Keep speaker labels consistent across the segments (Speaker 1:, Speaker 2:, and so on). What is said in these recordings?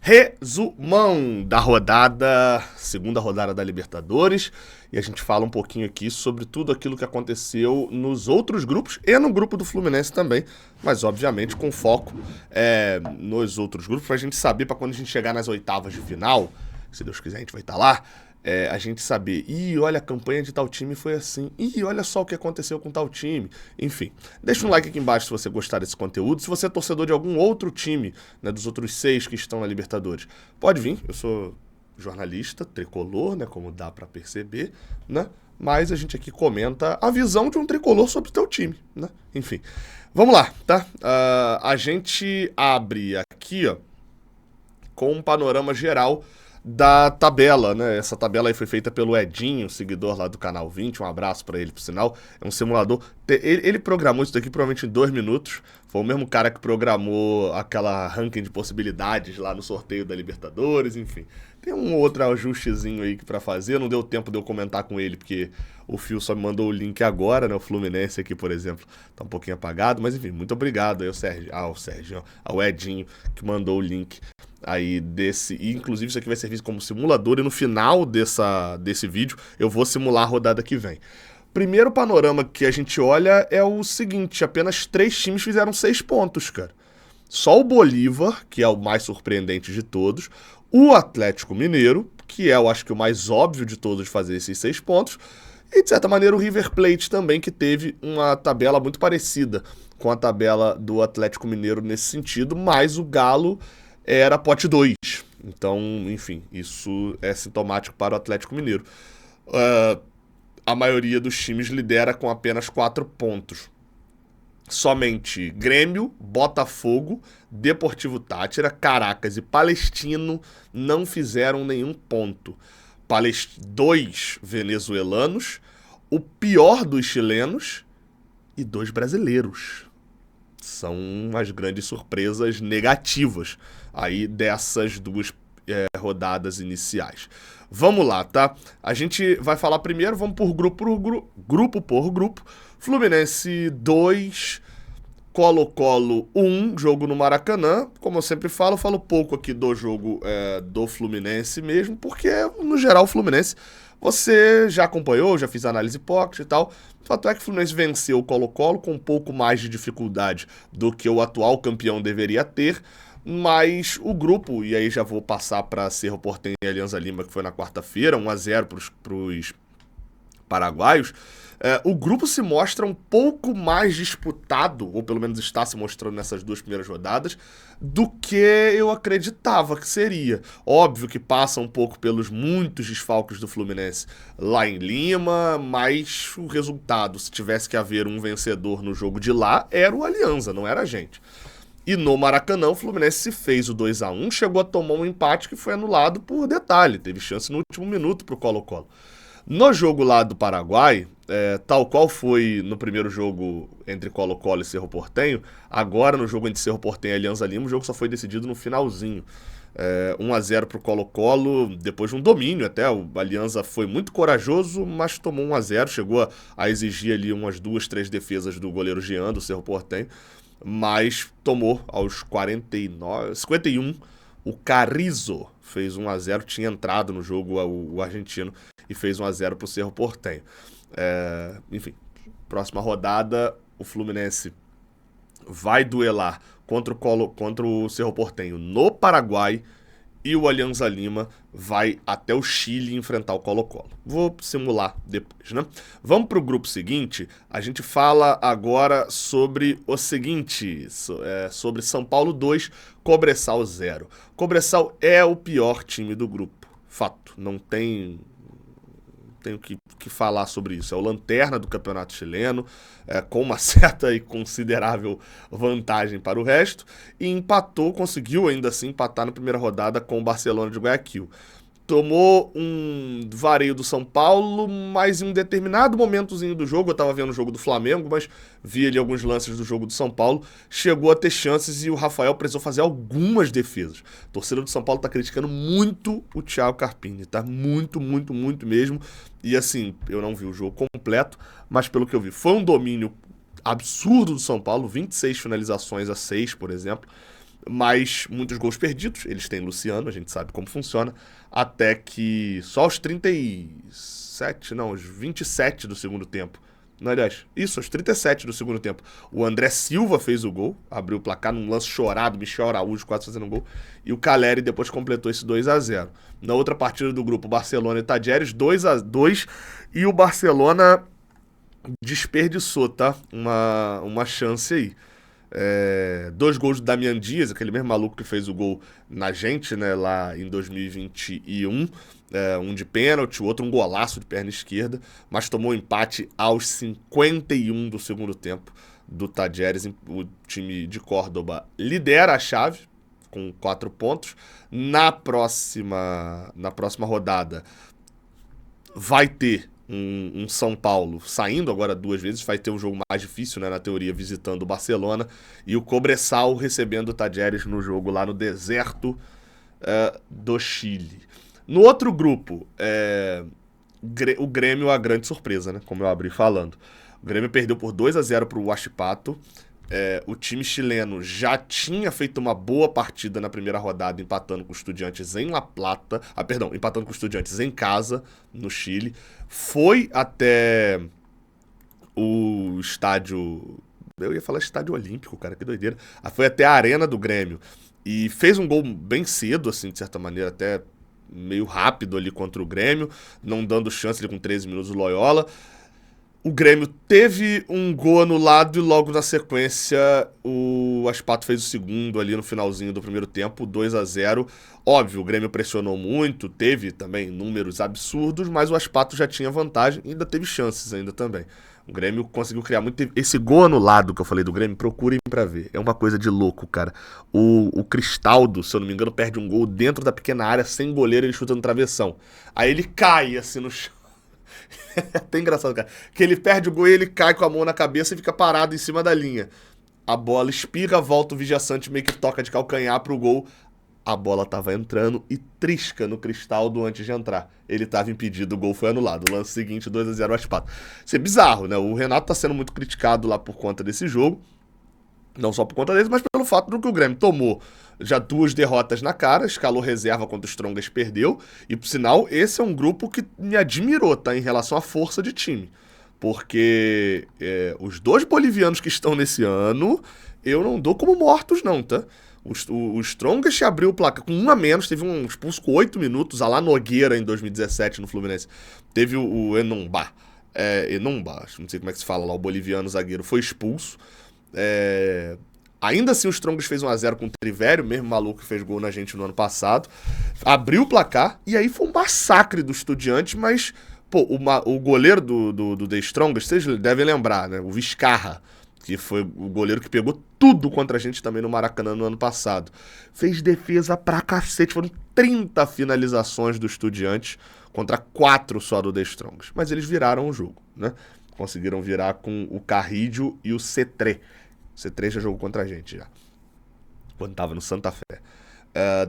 Speaker 1: Resumão da rodada, segunda rodada da Libertadores, e a gente fala um pouquinho aqui sobre tudo aquilo que aconteceu nos outros grupos e no grupo do Fluminense também, mas obviamente com foco nos outros grupos, pra gente saber, pra quando a gente chegar nas oitavas de final, se Deus quiser a gente vai estar lá, a gente saber, olha, a campanha de tal time foi assim, olha só o que aconteceu com tal time, enfim. Deixa um like aqui embaixo se você gostar desse conteúdo, se você é torcedor de algum outro time, né, dos outros 6 que estão na Libertadores, pode vir, eu sou jornalista, tricolor, né, como dá pra perceber, né, mas a gente aqui comenta a visão de um tricolor sobre o teu time, né, enfim. Vamos lá, tá? A gente abre aqui, ó, com um panorama geral da tabela, né? Essa tabela aí foi feita pelo Edinho, seguidor lá do Canal 20, um abraço pra ele, por sinal. É um simulador, ele programou isso daqui provavelmente em 2 minutos, foi o mesmo cara que programou aquela ranking de possibilidades lá no sorteio da Libertadores, enfim. Tem um outro ajustezinho aí pra fazer, não deu tempo de eu comentar com ele, porque o Fio só me mandou o link agora, né? O Fluminense aqui, por exemplo, tá um pouquinho apagado, mas enfim, muito obrigado aí ao Edinho, que mandou o link aí desse, e inclusive isso aqui vai servir como simulador, e no final desse vídeo eu vou simular a rodada que vem. Primeiro panorama que a gente olha é o seguinte, apenas 3 times fizeram 6 pontos, cara. Só o Bolívar, que é o mais surpreendente de todos, o Atlético Mineiro, que é, eu acho que o mais óbvio de todos de fazer esses 6 pontos, e de certa maneira o River Plate também, que teve uma tabela muito parecida com a tabela do Atlético Mineiro nesse sentido, mas o Galo era pote 2. Então, enfim, isso é sintomático para o Atlético Mineiro. A maioria dos times lidera com apenas 4 pontos. Somente Grêmio, Botafogo, Deportivo Táchira, Caracas e Palestino não fizeram nenhum ponto. 2 venezuelanos, o pior dos chilenos e 2 brasileiros. São as grandes surpresas negativas aí dessas 2 rodadas iniciais. Vamos lá, tá? A gente vai falar primeiro, vamos por grupo por grupo. Fluminense 2, Colo-Colo 1, jogo no Maracanã. Como eu sempre falo pouco aqui do jogo do Fluminense mesmo, porque no geral o Fluminense você já acompanhou, já fiz análise pocket e tal. O fato é que o Fluminense venceu o Colo-Colo com um pouco mais de dificuldade do que o atual campeão deveria ter, mas o grupo, e aí já vou passar para Cerro Porteño e Alianza Lima, que foi na quarta-feira, 1-0 pros paraguaios, o grupo se mostra um pouco mais disputado, ou pelo menos está se mostrando nessas 2 primeiras rodadas, do que eu acreditava que seria. Óbvio que passa um pouco pelos muitos desfalques do Fluminense lá em Lima, mas o resultado, se tivesse que haver um vencedor no jogo de lá, era o Alianza, não era a gente. E no Maracanã, o Fluminense se fez o 2-1, chegou a tomar um empate que foi anulado por detalhe, teve chance no último minuto pro Colo-Colo. No jogo lá do Paraguai, tal qual foi no primeiro jogo entre Colo-Colo e Cerro Porteño, agora no jogo entre Cerro Porteño e Alianza Lima, o jogo só foi decidido no finalzinho. 1-0 pro Colo-Colo, depois de um domínio até, o Alianza foi muito corajoso, mas tomou 1-0, chegou a exigir ali umas 2, 3 defesas do goleiro Jean, do Cerro Porteño, mas tomou aos 51, o Carrizo fez 1-0, tinha entrado no jogo o argentino e fez 1-0 pro Cerro Porteño. Enfim, próxima rodada, o Fluminense vai duelar contra o Cerro Porteño no Paraguai e o Alianza Lima vai até o Chile enfrentar o Colo-Colo. Vou simular depois, né? Vamos para o grupo seguinte, a gente fala agora sobre o seguinte, sobre São Paulo 2, Cobresal 0. Cobresal é o pior time do grupo, fato, não tenho que falar sobre isso. É o lanterna do campeonato chileno, com uma certa e considerável vantagem para o resto, e conseguiu ainda assim empatar na primeira rodada com o Barcelona de Guayaquil. Tomou um vareio do São Paulo, mas em um determinado momentozinho do jogo, eu tava vendo o jogo do Flamengo, mas vi ali alguns lances do jogo do São Paulo, chegou a ter chances e o Rafael precisou fazer algumas defesas. A torcida do São Paulo tá criticando muito o Thiago Carpini, tá? Muito, muito, muito mesmo. E assim, eu não vi o jogo completo, mas pelo que eu vi, foi um domínio absurdo do São Paulo, 26 finalizações a 6, por exemplo. mas muitos gols perdidos. Eles têm Luciano, a gente sabe como funciona, até que só aos 37, não, aos 27 do segundo tempo. Não, aliás, isso, aos 37 do segundo tempo. O André Silva fez o gol, abriu o placar num lance chorado, Michel Araújo quase fazendo um gol, e o Caleri depois completou esse 2-0. Na outra partida do grupo, Barcelona e Tajeres, 2-2, e o Barcelona desperdiçou, tá? Uma chance aí. 2 gols do Damian Dias, aquele mesmo maluco que fez o gol na gente, né, lá em 2021. Um de pênalti, o outro um golaço de perna esquerda, mas tomou empate aos 51 do segundo tempo do Tajeres. O time de Córdoba lidera a chave com 4 pontos. Na próxima rodada vai ter um São Paulo saindo agora 2 vezes, vai ter um jogo mais difícil, né, na teoria, visitando o Barcelona, e o Cobresal recebendo o Tajeres no jogo lá no deserto do Chile. No outro grupo, o Grêmio, a grande surpresa, né, como eu abri falando. O Grêmio perdeu por 2-0 para o Huachipato. O time chileno já tinha feito uma boa partida na primeira rodada, empatando com os Estudiantes em La Plata. Empatando com os Estudiantes em casa, no Chile. Foi até o estádio... Eu ia falar estádio olímpico, cara, que doideira. Foi até a arena do Grêmio. E fez um gol bem cedo, assim, de certa maneira, até meio rápido ali contra o Grêmio, não dando chance ali com 13 minutos do Loyola. O Grêmio teve um gol anulado e logo na sequência o Huachipato fez o segundo ali no finalzinho do primeiro tempo, 2-0. Óbvio, o Grêmio pressionou muito, teve também números absurdos, mas o Huachipato já tinha vantagem e ainda teve chances ainda também. O Grêmio conseguiu criar muito. Esse gol anulado que eu falei do Grêmio, procurem pra ver. É uma coisa de louco, cara. O Cristaldo, se eu não me engano, perde um gol dentro da pequena área, sem goleiro, ele chuta no travessão. Aí ele cai assim no chão. É até engraçado, cara. Que ele perde o gol e ele cai com a mão na cabeça e fica parado em cima da linha. A bola espirra, volta o Vijaçante, meio que toca de calcanhar pro gol. A bola tava entrando e trisca no Cristaldo antes de entrar. Ele tava impedido, o gol foi anulado. O lance seguinte, 2-0 Huachipato. Isso é bizarro, né? O Renato tá sendo muito criticado lá por conta desse jogo. Não só por conta dele, mas pelo fato do que o Grêmio tomou já 2 derrotas na cara, escalou reserva contra o Strongest, perdeu. E, por sinal, esse é um grupo que me admirou, tá? Em relação à força de time. Porque os 2 bolivianos que estão nesse ano, eu não dou como mortos, não, tá? O Strongest abriu o placar com 1 a menos, teve um expulso com 8 minutos, a lá Nogueira em 2017 no Fluminense. Teve o Enomba, não sei como é que se fala lá, o boliviano zagueiro, foi expulso. Ainda assim o Strongest fez 1-0 com o Trivério, mesmo maluco que fez gol na gente no ano passado. Abriu o placar, e aí foi um massacre do Estudiante, mas pô, o goleiro do The Strongest, vocês devem lembrar, né? O Vizcarra, que foi o goleiro que pegou tudo contra a gente também no Maracanã no ano passado. Fez defesa pra cacete, foram 30 finalizações do Estudiantes contra 4 só do The Strongest. Mas eles viraram o jogo, né? Conseguiram virar com o Carrillo e o C3. O C3 já jogou contra a gente já, quando tava no Santa Fé.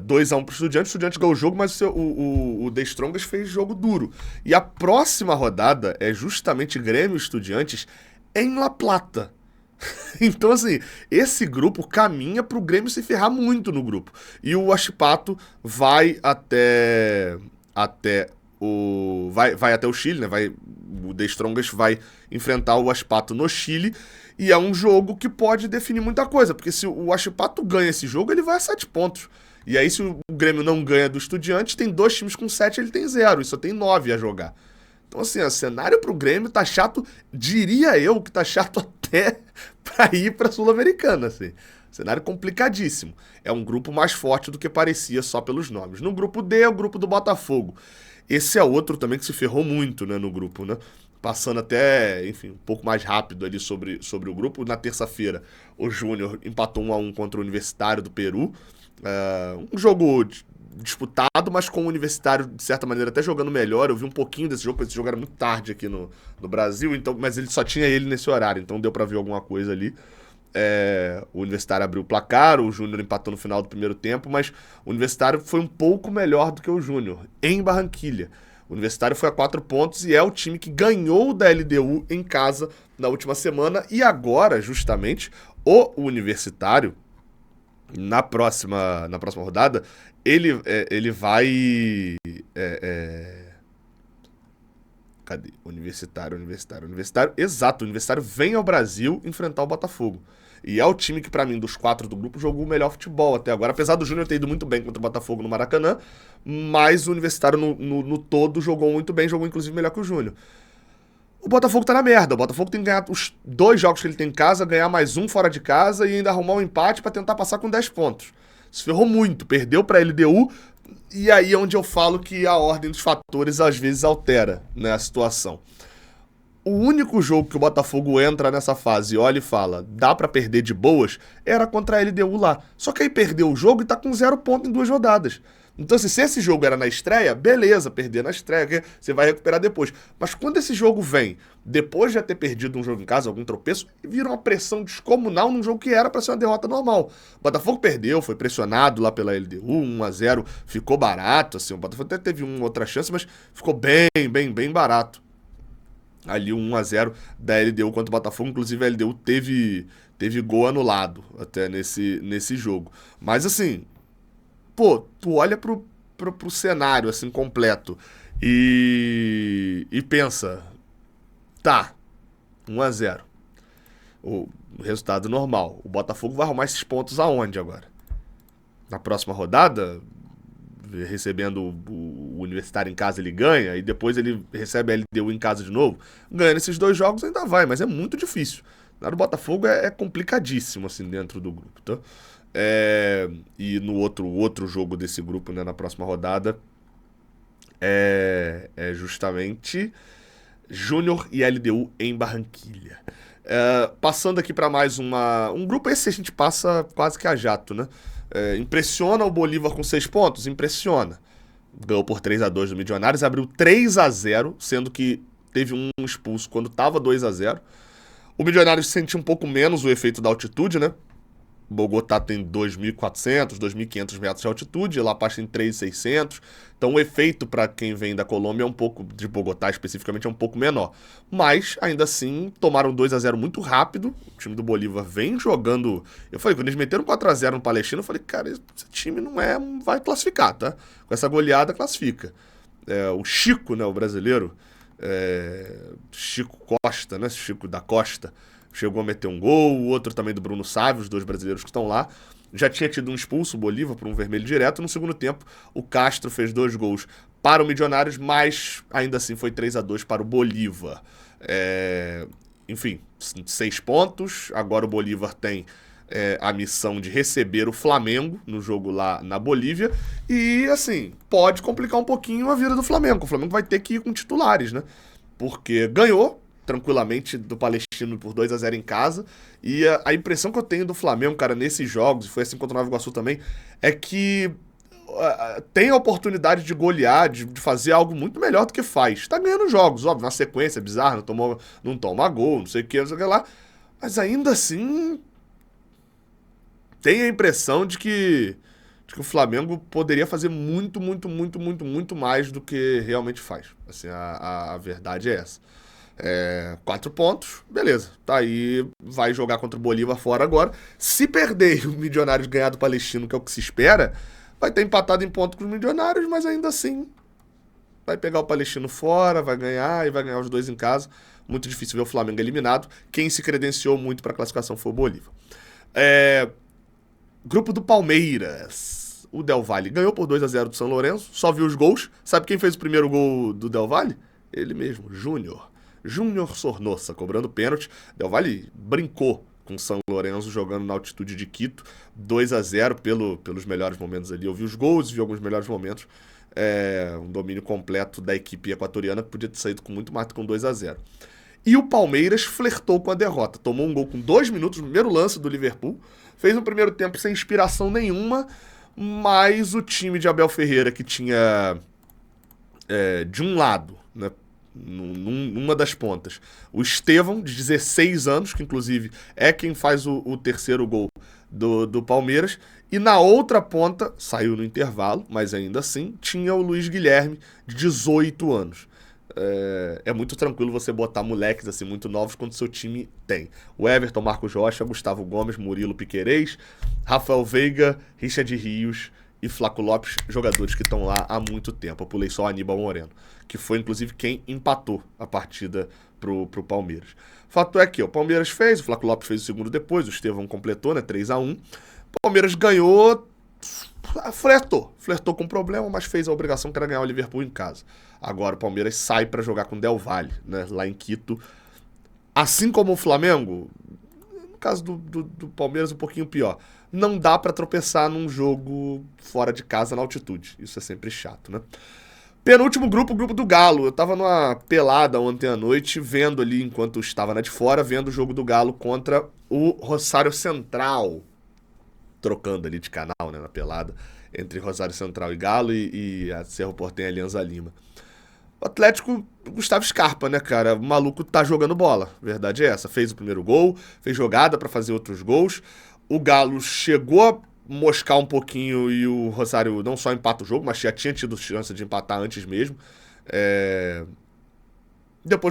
Speaker 1: 2-1 pro Estudiantes, o Estudiantes ganhou o jogo, mas o The Strongest fez jogo duro. E a próxima rodada é justamente Grêmio e Estudiantes em La Plata. Então, assim, esse grupo caminha pro Grêmio se ferrar muito no grupo. E o Huachipato vai até o Chile, né? O The Strongest vai enfrentar o Huachipato no Chile. E é um jogo que pode definir muita coisa, porque se o Huachipato ganha esse jogo, ele vai a 7 pontos. E aí, se o Grêmio não ganha do Estudiantes, tem 2 times com 7, ele tem 0, e só tem 9 a jogar. Então, assim, o cenário pro Grêmio tá chato, diria eu que tá chato até pra ir pra Sul-Americana, assim. Cenário complicadíssimo. É um grupo mais forte do que parecia só pelos nomes. No grupo D é o grupo do Botafogo. Esse é outro também que se ferrou muito, né, no grupo, né? Passando até, enfim, um pouco mais rápido ali sobre o grupo. Na terça-feira, o Júnior empatou 1-1 contra o Universitário do Peru. Um jogo disputado, mas com o Universitário, de certa maneira, até jogando melhor. Eu vi um pouquinho desse jogo, porque esse jogo era muito tarde aqui no Brasil, então, mas ele só tinha ele nesse horário, então deu pra ver alguma coisa ali. O Universitário abriu o placar, o Júnior empatou no final do primeiro tempo, mas o Universitário foi um pouco melhor do que o Júnior, em Barranquilha. O Universitário foi a 4 pontos e é o time que ganhou da LDU em casa na última semana. E agora, justamente, o Universitário na próxima rodada, ele vai... Cadê? Universitário. Exato, o Universitário vem ao Brasil enfrentar o Botafogo. E é o time que, pra mim, dos 4 do grupo, jogou o melhor futebol até agora. Apesar do Júnior ter ido muito bem contra o Botafogo no Maracanã, mas o Universitário no todo jogou muito bem, jogou inclusive melhor que o Júnior. O Botafogo tá na merda. O Botafogo tem que ganhar os 2 jogos que ele tem em casa, ganhar mais um fora de casa e ainda arrumar um empate pra tentar passar com 10 pontos. Se ferrou muito, perdeu pra LDU, e aí é onde eu falo que a ordem dos fatores às vezes altera, né, a situação. O único jogo que o Botafogo entra nessa fase, olha e fala, dá pra perder de boas, era contra a LDU lá. Só que aí perdeu o jogo e tá com 0 ponto em 2 rodadas. Então, assim, se esse jogo era na estreia, beleza, perder na estreia, você vai recuperar depois. Mas quando esse jogo vem, depois de já ter perdido um jogo em casa, algum tropeço, vira uma pressão descomunal num jogo que era pra ser uma derrota normal. O Botafogo perdeu, foi pressionado lá pela LDU, 1-0, ficou barato, assim, o Botafogo até teve uma outra chance, mas ficou bem barato. Ali o 1-0 da LDU contra o Botafogo, inclusive a LDU teve gol anulado até nesse jogo. Mas assim, pô, tu olha pro cenário assim completo e pensa, tá, 1-0, o resultado normal. O Botafogo vai arrumar esses pontos aonde agora? Na próxima rodada, recebendo o Universitário em casa, ele ganha, e depois ele recebe a LDU em casa de novo, ganha nesses 2 jogos ainda vai, mas é muito difícil. Na do Botafogo é complicadíssimo, assim, dentro do grupo, tá? E no outro jogo desse grupo, né, na próxima rodada, é justamente Júnior e LDU em Barranquilha. Passando aqui para mais um grupo, esse a gente passa quase que a jato, né? Impressiona o Bolívar com 6 pontos? Impressiona. Ganhou por 3-2 do Milionários, abriu 3-0, sendo que teve um expulso quando tava 2-0. O Milionários sentiu um pouco menos o efeito da altitude, né? Bogotá tem 2.400, 2.500 metros de altitude, La Paz tem 3.600. Então o efeito para quem vem da Colômbia é um pouco, de Bogotá especificamente, é um pouco menor. Mas, ainda assim, tomaram 2-0 muito rápido. O time do Bolívar vem jogando... Eu falei, quando eles meteram 4-0 no Palestino, eu falei, cara, esse time não vai classificar, tá? Com essa goleada, classifica. O Chico, né, o brasileiro, Chico Costa, né, Chico da Costa, chegou a meter um gol, o outro também do Bruno Sávio, os 2 brasileiros que estão lá. Já tinha tido um expulso, o Bolívar, por um vermelho direto. No segundo tempo, o Castro fez 2 gols para o Milionários, mas ainda assim foi 3-2 para o Bolívar. Enfim, 6 pontos. Agora o Bolívar tem a missão de receber o Flamengo no jogo lá na Bolívia. E, assim, pode complicar um pouquinho a vida do Flamengo. O Flamengo vai ter que ir com titulares, né? Porque ganhou tranquilamente do Palestino por 2-0 em casa, e a impressão que eu tenho do Flamengo, cara, nesses jogos, e foi assim contra o Nova Iguaçu também, é que tem a oportunidade de golear, de fazer algo muito melhor do que faz. Tá ganhando jogos, óbvio, na sequência, bizarra, não toma gol, não sei o que lá, mas ainda assim tem a impressão de que o Flamengo poderia fazer muito mais do que realmente faz. Assim, a verdade é essa. 4 pontos, beleza. Tá aí, vai jogar contra o Bolívar fora agora. Se perder e o Milionários ganhar do Palestino, que é o que se espera, vai ter empatado em ponto com os Milionários, mas ainda assim vai pegar o Palestino fora, vai ganhar e vai ganhar os 2 em casa. Muito difícil ver o Flamengo eliminado. Quem se credenciou muito para a classificação foi o Bolívar. Grupo do Palmeiras. O Del Valle ganhou por 2-0 do São Lourenço, só viu os gols. Sabe quem fez o primeiro gol do Del Valle? Ele mesmo, Júnior Sornosa, cobrando pênalti. Del Valle brincou com o São Lourenço jogando na altitude de Quito, 2-0 pelos melhores momentos ali. Eu vi os gols, vi alguns melhores momentos. Um domínio completo da equipe equatoriana que podia ter saído com muito mais do que um 2-0. E o Palmeiras flertou com a derrota. Tomou um gol com 2 minutos no primeiro lance do Liverpool. Fez um primeiro tempo sem inspiração nenhuma, mas o time de Abel Ferreira, que tinha de um lado, né, numa das pontas, o Estevão, de 16 anos, que inclusive é quem faz o terceiro gol do Palmeiras, e na outra ponta, saiu no intervalo, mas ainda assim, tinha o Luiz Guilherme, de 18 anos. é muito tranquilo você botar moleques assim muito novos quando seu time tem. O Everton, Marcos Rocha, Gustavo Gomes, Murilo Piquerez, Rafael Veiga, Richard Rios e Flaco Lopes, jogadores que estão lá há muito tempo. Eu pulei só o Aníbal Moreno, que foi inclusive quem empatou a partida pro Palmeiras. Fato é que o Palmeiras fez, o Flaco Lopes fez o segundo depois, o Estevão completou, né, 3-1. O Palmeiras ganhou, flertou com o problema, mas fez a obrigação que era ganhar o Liverpool em casa. Agora o Palmeiras sai para jogar com Del Valle, né, lá em Quito. Assim como o Flamengo, no caso do Palmeiras um pouquinho pior, não dá para tropeçar num jogo fora de casa na altitude. Isso é sempre chato, né? Penúltimo grupo, o grupo do Galo. Eu tava numa pelada ontem à noite, vendo ali, enquanto estava na de fora, vendo o jogo do Galo contra o Rosário Central. Trocando ali de canal, né, na pelada, entre Rosário Central e Galo e a Cerro Porteño e Alianza Lima. O Atlético, Gustavo Scarpa, né, cara? O maluco tá jogando bola, verdade é essa. Fez o primeiro gol, fez jogada pra fazer outros gols. O Galo chegou a moscar um pouquinho e o Rosário não só empata o jogo, mas já tinha tido chance de empatar antes mesmo.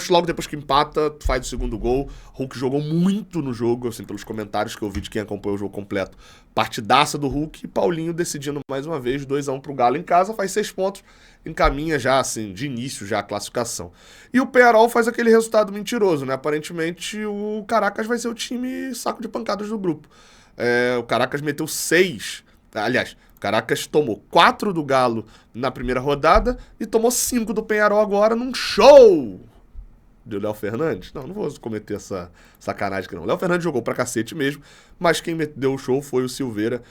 Speaker 1: Logo depois que empata, faz o segundo gol. Hulk jogou muito no jogo, assim, pelos comentários que eu vi de quem acompanhou o jogo completo. Partidaça do Hulk e Paulinho decidindo mais uma vez, 2-1 pro Galo em casa, faz 6 pontos, encaminha já, assim, de início já a classificação. E o Peñarol faz aquele resultado mentiroso, né? Aparentemente o Caracas vai ser o time saco de pancadas do grupo. O Caracas meteu 6. Aliás, o Caracas tomou 4 do Galo na primeira rodada e tomou 5 do Peñarol agora num show do Léo Fernandes. Não vou cometer essa sacanagem aqui não. O Léo Fernandes jogou pra cacete mesmo, mas quem deu o show foi o Silveira.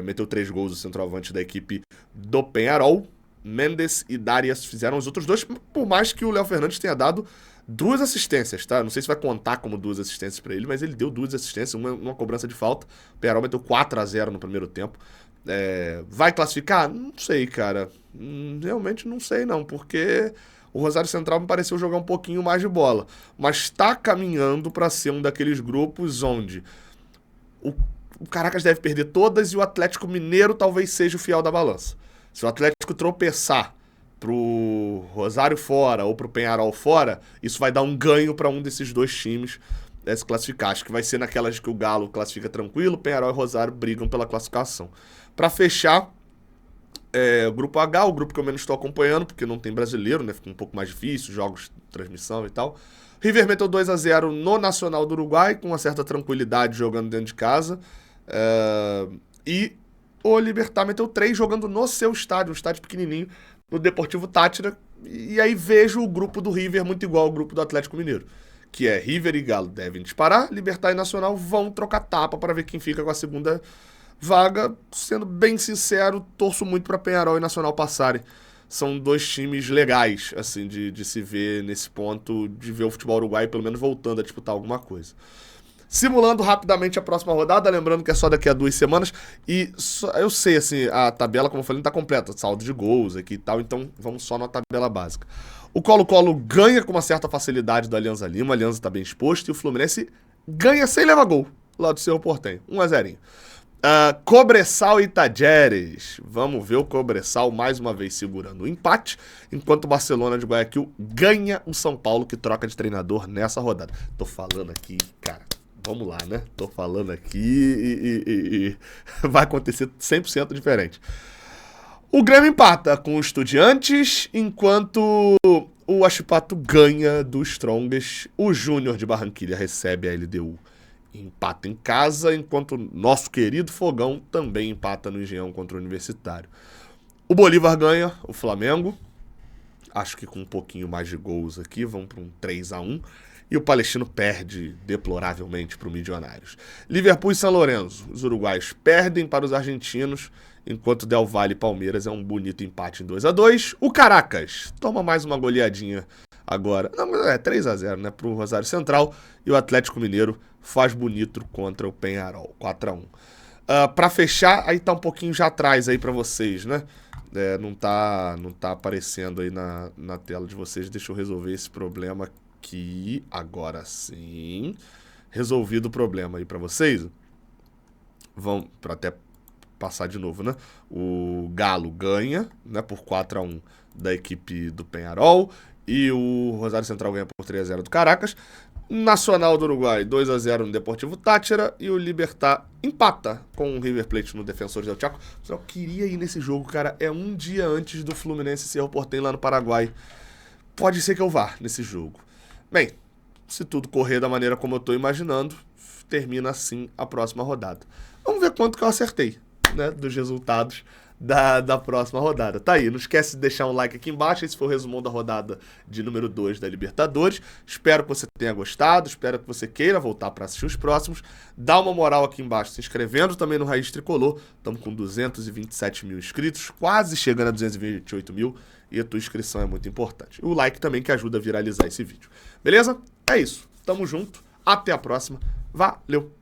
Speaker 1: Meteu 3 gols, o centroavante da equipe do Peñarol. Mendes e Darius fizeram os outros 2, por mais que o Léo Fernandes tenha dado 2 assistências, tá? Não sei se vai contar como 2 assistências pra ele, mas ele deu 2 assistências, uma cobrança de falta. O Peñarol meteu 4-0 no primeiro tempo. Vai classificar? Não sei, cara. Realmente não sei não, porque o Rosário Central me pareceu jogar um pouquinho mais de bola, mas está caminhando para ser um daqueles grupos onde o Caracas deve perder todas e o Atlético Mineiro talvez seja o fiel da balança. Se o Atlético tropeçar pro Rosário fora ou pro Peñarol fora, isso vai dar um ganho para um desses dois times se classificar. Acho que vai ser naquelas que o Galo classifica tranquilo, Peñarol e Rosário brigam pela classificação. Para fechar, o grupo H, o grupo que eu menos estou acompanhando, porque não tem brasileiro, né? Fica um pouco mais difícil, jogos, transmissão e tal. River meteu 2-0 no Nacional do Uruguai, com uma certa tranquilidade jogando dentro de casa. E o Libertad meteu 3 jogando no seu estádio, um estádio pequenininho, no Deportivo Táchira. E aí vejo o grupo do River muito igual ao grupo do Atlético Mineiro, que é River e Galo devem disparar, Libertad e Nacional vão trocar tapa para ver quem fica com a segunda vaga. Sendo bem sincero, torço muito para Peñarol e Nacional passarem. São 2 times legais, assim, de se ver nesse ponto, de ver o futebol uruguaio pelo menos voltando a disputar alguma coisa. Simulando rapidamente a próxima rodada, lembrando que é só daqui a 2 semanas, e eu sei, assim, a tabela, como eu falei, não tá completa, saldo de gols aqui e tal, então vamos só na tabela básica. O Colo-Colo ganha com uma certa facilidade do Alianza Lima, a Alianza tá bem exposto, e o Fluminense ganha sem levar gol, lá do Cerro Porteño, 1-0. Cobressal e Tajeres. Vamos ver o Cobressal mais uma vez segurando o empate, enquanto o Barcelona de Guayaquil ganha o São Paulo, que troca de treinador nessa rodada. Tô falando aqui, cara, vamos lá, né? Tô falando aqui e vai acontecer 100% diferente. O Grêmio empata com o Estudiantes, enquanto o Huachipato ganha do Strongest. O Júnior de Barranquilla recebe a LDU. Empata em casa, enquanto o nosso querido Fogão também empata no Engenhão contra o Universitário. O Bolívar ganha o Flamengo, acho que com um pouquinho mais de gols aqui, vão para um 3-1. E o Palestino perde deploravelmente para o Milionários. Liverpool e São Lourenço, os uruguaios perdem para os argentinos, enquanto Del Valle e Palmeiras é um bonito empate em 2-2. O Caracas toma mais uma goleadinha agora, não, 3-0, né, pro Rosário Central, e o Atlético Mineiro faz bonito contra o Peñarol, 4-1. Pra fechar, aí tá um pouquinho já atrás aí pra vocês, né, não tá aparecendo aí na tela de vocês, deixa eu resolver esse problema aqui, agora sim, resolvido o problema aí pra vocês, vão, pra até passar de novo, né, o Galo ganha, né, por 4-1 da equipe do Peñarol, e o Rosário Central ganha por 3-0 do Caracas. Nacional do Uruguai, 2-0 no Deportivo Táchira. E o Libertad empata com o River Plate no Defensores del Chaco. Eu queria ir nesse jogo, cara. É um dia antes do Fluminense e Cerro Porteño lá no Paraguai. Pode ser que eu vá nesse jogo. Bem, se tudo correr da maneira como eu tô imaginando, termina assim a próxima rodada. Vamos ver quanto que eu acertei, né, dos resultados da próxima rodada. Tá aí, não esquece de deixar um like aqui embaixo. Esse foi o resumão da rodada de número 2 da Libertadores. Espero que você tenha gostado, espero que você queira voltar para assistir os próximos. Dá uma moral aqui embaixo, se inscrevendo também no Raiz Tricolor. Estamos com 227 mil inscritos, quase chegando a 228 mil, e a tua inscrição é muito importante. O like também que ajuda a viralizar esse vídeo. Beleza? É isso. Tamo junto. Até a próxima. Valeu!